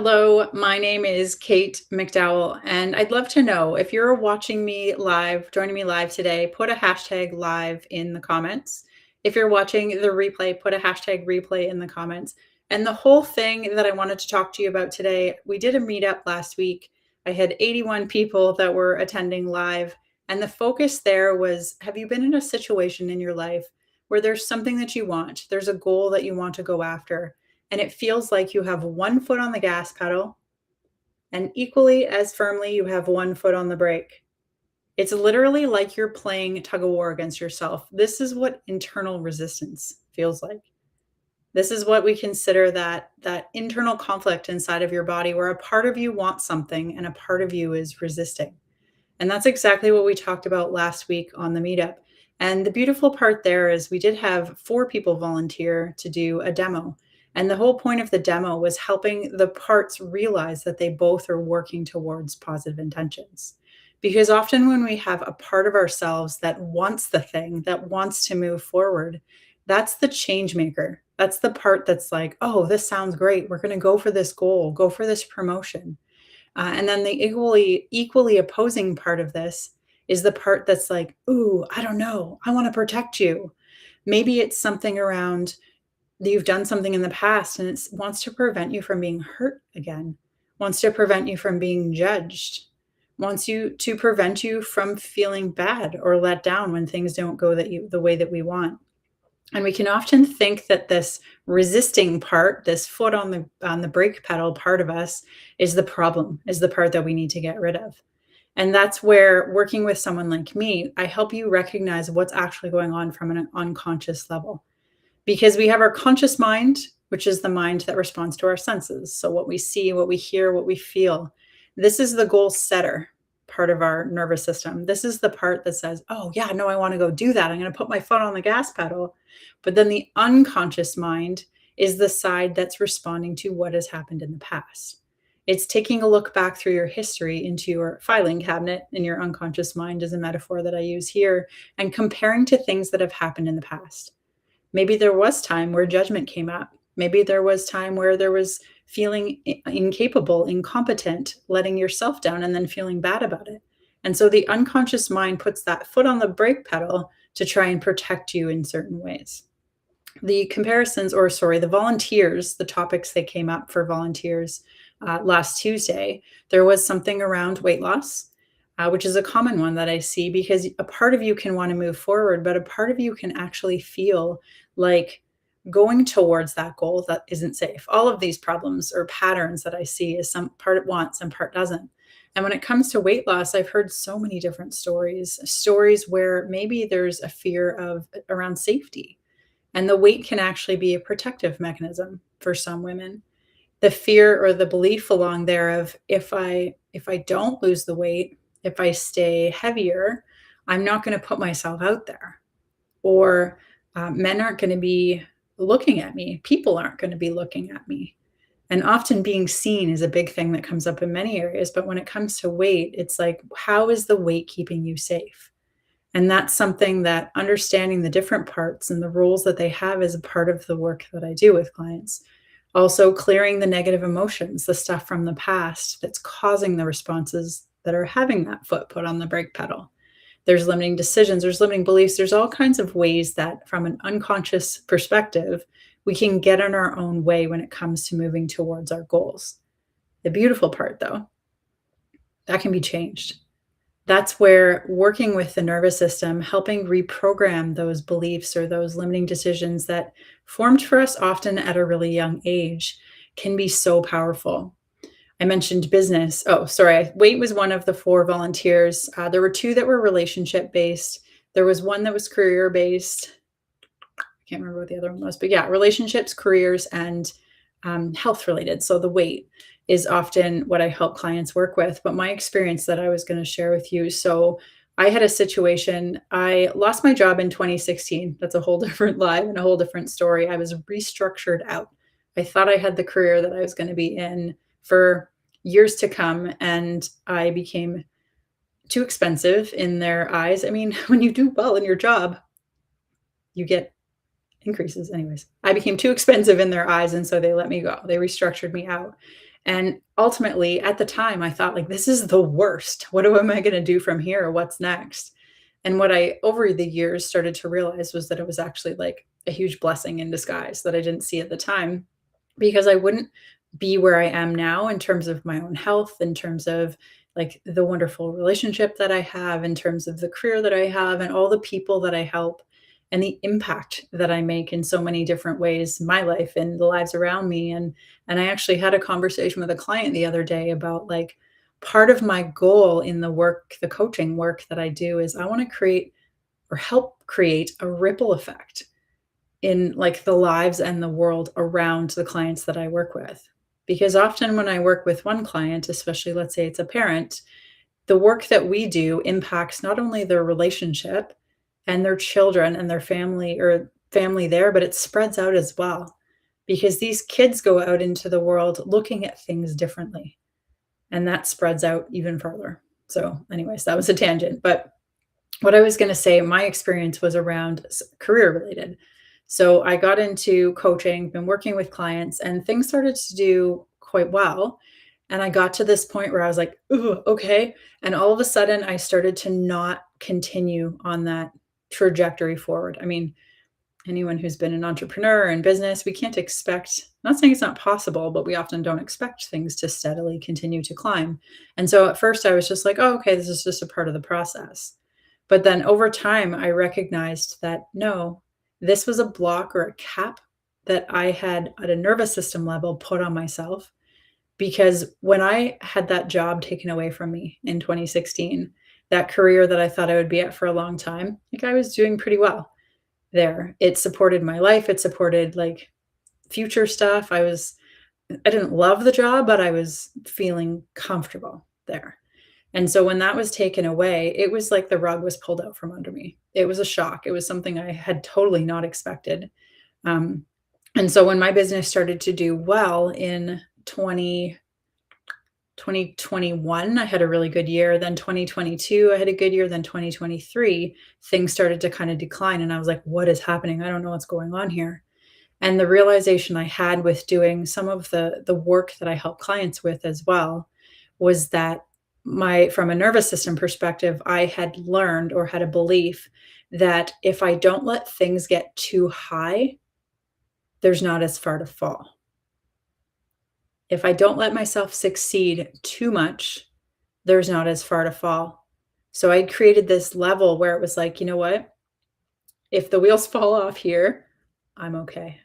Hello, my name is Kate McDowell, and I'd love to know if you're watching me live, joining me live today, put a hashtag live in the comments. If you're watching the replay, put a hashtag replay in the comments. And the whole thing that I wanted to talk to you about today, we did a meetup last week. I had 81 people that were attending live, and the focus there was, have you been in a situation in your life where there's something that you want, there's a goal that you want to go after, and it feels like you have one foot on the gas pedal and equally as firmly you have one foot on the brake. It's literally like you're playing tug of war against yourself. This is what internal resistance feels like. This is what we consider that internal conflict inside of your body where a part of you wants something and a part of you is resisting. And that's exactly what we talked about last week on the meetup. And the beautiful part there is we did have 4 people volunteer to do a demo. And the whole point of the demo was helping the parts realize that they both are working towards positive intentions. Because often when we have a part of ourselves that wants the thing, that wants to move forward, that's the change maker. That's the part that's like, oh, this sounds great. We're going to go for this goal, go for this promotion. And then the equally opposing part of this is the part that's like, ooh, I don't know. I want to protect you. Maybe it's something around that you've done something in the past and it wants to prevent you from being hurt again, wants to prevent you from being judged, wants you to prevent you from feeling bad or let down when things don't go the way that we want. And we can often think that this resisting part, this foot on the brake pedal part of us is the problem, is the part that we need to get rid of. And that's where working with someone like me, I help you recognize what's actually going on from an unconscious level. Because we have our conscious mind, which is the mind that responds to our senses. So what we see, what we hear, what we feel. This is the goal setter part of our nervous system. This is the part that says, oh, yeah, no, I want to go do that. I'm going to put my foot on the gas pedal. But then the unconscious mind is the side that's responding to what has happened in the past. It's taking a look back through your history into your filing cabinet in your unconscious mind, is a metaphor that I use here, and comparing to things that have happened in the past. Maybe there was time where judgment came up. Maybe there was time where there was feeling incapable, incompetent, letting yourself down and then feeling bad about it. And so the unconscious mind puts that foot on the brake pedal to try and protect you in certain ways. The volunteers, the topics that came up for volunteers last Tuesday, there was something around weight loss, which is a common one that I see because a part of you can want to move forward, but a part of you can actually feel like going towards that goal that isn't safe. All of these problems or patterns that I see is some part it wants, some part doesn't. And when it comes to weight loss, I've heard so many different stories where maybe there's a fear of around safety. And the weight can actually be a protective mechanism for some women. The fear or the belief along there of if I don't lose the weight, if I stay heavier, I'm not going to put myself out there. Or men aren't going to be looking at me. People aren't going to be looking at me. And often being seen is a big thing that comes up in many areas. But when it comes to weight, it's like, how is the weight keeping you safe? And that's something that understanding the different parts and the roles that they have is a part of the work that I do with clients. Also, clearing the negative emotions, the stuff from the past that's causing the responses that are having that foot put on the brake pedal. There's limiting decisions, there's limiting beliefs, there's all kinds of ways that, from an unconscious perspective, we can get in our own way when it comes to moving towards our goals. The beautiful part, though, that can be changed. That's where working with the nervous system, helping reprogram those beliefs or those limiting decisions that formed for us often at a really young age can be so powerful. I mentioned business. Oh, sorry. Weight was one of the 4 volunteers. There were 2 that were relationship based. There was one that was career based. I can't remember what the other one was, but yeah, relationships, careers, and health related. So the weight is often what I help clients work with. But my experience that I was going to share with you. So I had a situation. I lost my job in 2016. That's a whole different life and a whole different story. I was restructured out. I thought I had the career that I was going to be in for years to come, and I became too expensive in their eyes. I mean, when you do well in your job, you get increases. Anyways, I became too expensive in their eyes, and so they let me go. They restructured me out. And ultimately, at the time, I thought, like, this is the worst. Am I going to do from here? What's next? And what I, over the years, started to realize was that it was actually like a huge blessing in disguise that I didn't see at the time, because I wouldn't be where I am now in terms of my own health, in terms of like the wonderful relationship that I have, in terms of the career that I have, and all the people that I help, and the impact that I make in so many different ways, my life and the lives around me. And I actually had a conversation with a client the other day about like part of my goal in the work, the coaching work that I do, is I want to create or help create a ripple effect in like the lives and the world around the clients that I work with. Because often when I work with one client, especially let's say it's a parent, the work that we do impacts not only their relationship and their children and their family or family there, but it spreads out as well. Because these kids go out into the world looking at things differently, and that spreads out even further. So, anyways, that was a tangent. But what I was going to say, my experience was around career related. So I got into coaching, been working with clients, and things started to do quite well. And I got to this point where I was like, ooh, okay. And all of a sudden, I started to not continue on that trajectory forward. I mean, anyone who's been an entrepreneur in business, we can't expect, not saying it's not possible, but we often don't expect things to steadily continue to climb. And so at first, I was just like, oh, okay, this is just a part of the process. But then over time, I recognized that no, this was a block or a cap that I had at a nervous system level put on myself. Because when I had that job taken away from me in 2016, that career that I thought I would be at for a long time, like I was doing pretty well there. It supported my life, it supported like future stuff. I didn't love the job, but I was feeling comfortable there. And so when that was taken away, it was like the rug was pulled out from under me. It was a shock. It was something I had totally not expected. Um, and so when my business started to do well in 2021, I had a really good year. Then 2022, I had a good year. Then 2023, things started to kind of decline. And I was like, what is happening? I don't know what's going on here. And the realization I had with doing some of the work that I help clients with as well was that my from a nervous system perspective, I had learned or had a belief that if I don't let things get too high, there's not as far to fall. If I don't let myself succeed too much, there's not as far to fall. So I created this level where it was like, you know what? If the wheels fall off here, I'm okay.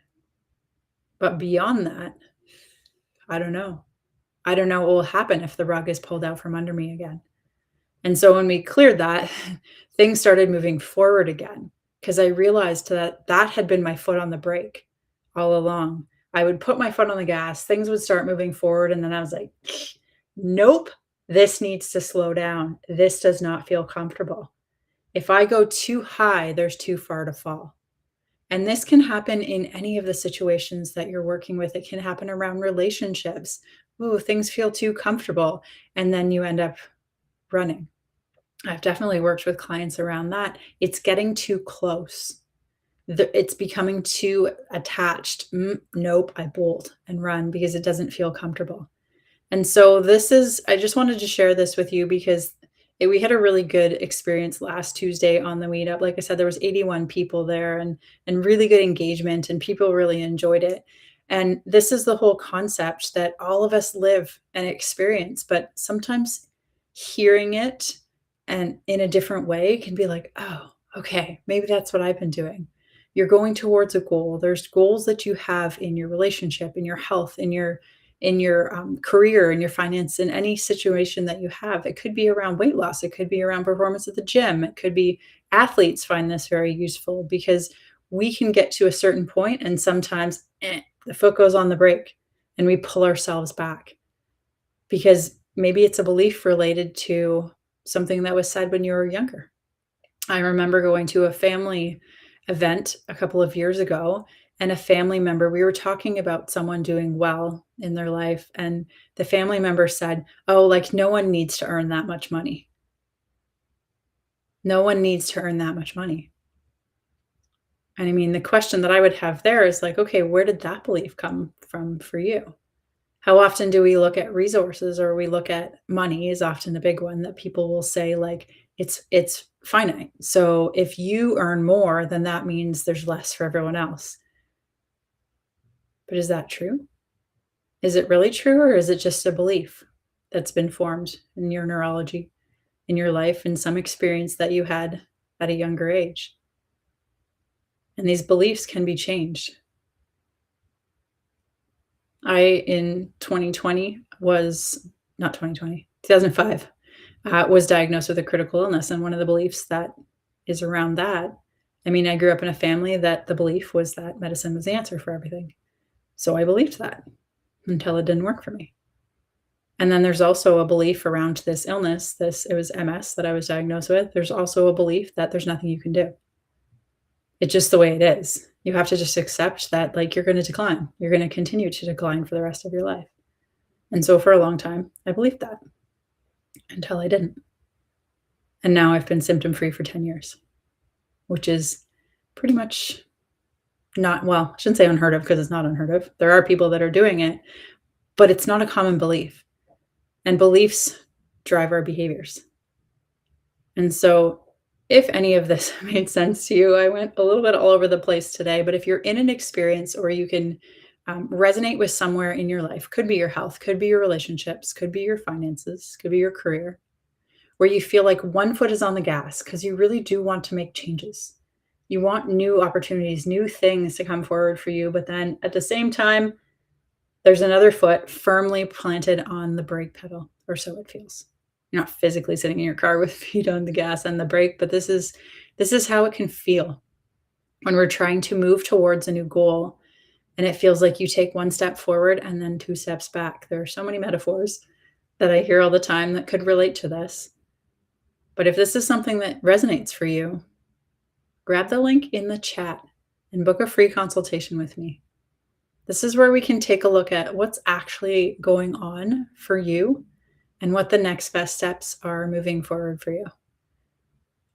But beyond that, I don't know. I don't know what will happen if the rug is pulled out from under me again. And so when we cleared that, things started moving forward again because I realized that that had been my foot on the brake all along. I would put my foot on the gas, things would start moving forward, and then I was like, nope, this needs to slow down. This does not feel comfortable. If I go too high, there's too far to fall. And this can happen in any of the situations that you're working with. It can happen around relationships. Ooh, things feel too comfortable. And then you end up running. I've definitely worked with clients around that. It's getting too close. It's becoming too attached. Nope, I bolt and run because it doesn't feel comfortable. And so I just wanted to share this with you because we had a really good experience last Tuesday on the meetup. Like I said, there was 81 people there and really good engagement and people really enjoyed it. And this is the whole concept that all of us live and experience, but sometimes hearing it and in a different way can be like, oh, okay, maybe that's what I've been doing. You're going towards a goal. There's goals that you have in your relationship, in your health, in your career, in your finance, in any situation that you have. It could be around weight loss. It could be around performance at the gym. It could be athletes find this very useful because we can get to a certain point and sometimes the foot goes on the brake and we pull ourselves back because maybe it's a belief related to something that was said when you were younger. I remember going to a family event a couple of years ago, and a family member, we were talking about someone doing well in their life, and the family member said, "Oh, like no one needs to earn that much money. No one needs to earn that much money." And I mean, the question that I would have there is like, okay, where did that belief come from for you? How often do we look at resources or we look at money is often a big one that people will say like it's finite. So if you earn more, then that means there's less for everyone else. But is that true? Is it really true or is it just a belief that's been formed in your neurology, in your life, in some experience that you had at a younger age? And these beliefs can be changed. I, in 2020, was not 2020, 2005, was diagnosed with a critical illness. And one of the beliefs that is around that, I mean, I grew up in a family that the belief was that medicine was the answer for everything. So I believed that until it didn't work for me. And then there's also a belief around this illness, this it was MS that I was diagnosed with. There's also a belief that there's nothing you can do. It's just the way it is. You have to just accept that like you're going to decline. You're going to continue to decline for the rest of your life. And so for a long time, I believed that until I didn't. And now I've been symptom free for 10 years, which is pretty much not, well, I shouldn't say unheard of because it's not unheard of. There are people that are doing it, but it's not a common belief. And beliefs drive our behaviors. And so, if any of this made sense to you, I went a little bit all over the place today, but if you're in an experience or you can resonate with somewhere in your life, could be your health, could be your relationships, could be your finances, could be your career, where you feel like one foot is on the gas because you really do want to make changes. You want new opportunities, new things to come forward for you, but then at the same time, there's another foot firmly planted on the brake pedal, or so it feels. You're not physically sitting in your car with feet on the gas and the brake, but this is how it can feel when we're trying to move towards a new goal and it feels like you take one step forward and then two steps back. There are so many metaphors that I hear all the time that could relate to this. But if this is something that resonates for you, grab the link in the chat and book a free consultation with me. This is where we can take a look at what's actually going on for you and what the next best steps are moving forward for you.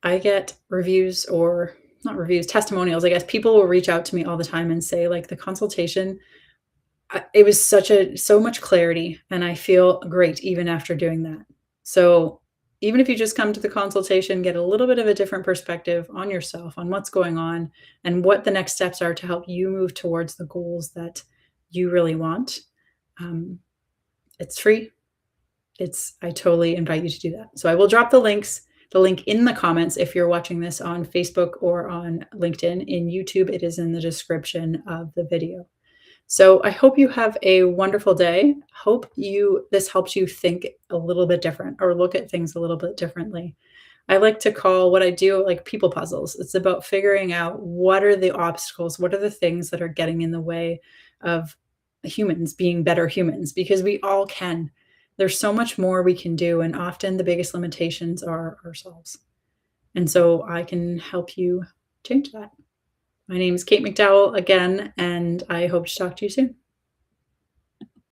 I get reviews or not reviews, testimonials. I guess people will reach out to me all the time and say, like, the consultation, it was so much clarity, and I feel great even after doing that. So, even if you just come to the consultation, get a little bit of a different perspective on yourself, on what's going on, and what the next steps are to help you move towards the goals that you really want. Um, it's free. I totally invite you to do that. So I will drop the link in the comments if you're watching this on Facebook or on LinkedIn. In YouTube, it is in the description of the video. So I hope you have a wonderful day. Hope this helps you think a little bit different or look at things a little bit differently. I like to call what I do like people puzzles. It's about figuring out what are the obstacles, what are the things that are getting in the way of humans being better humans, because we all can. There's so much more we can do, and often the biggest limitations are ourselves. And so I can help you change that. My name is Kate McDowell again, and I hope to talk to you soon.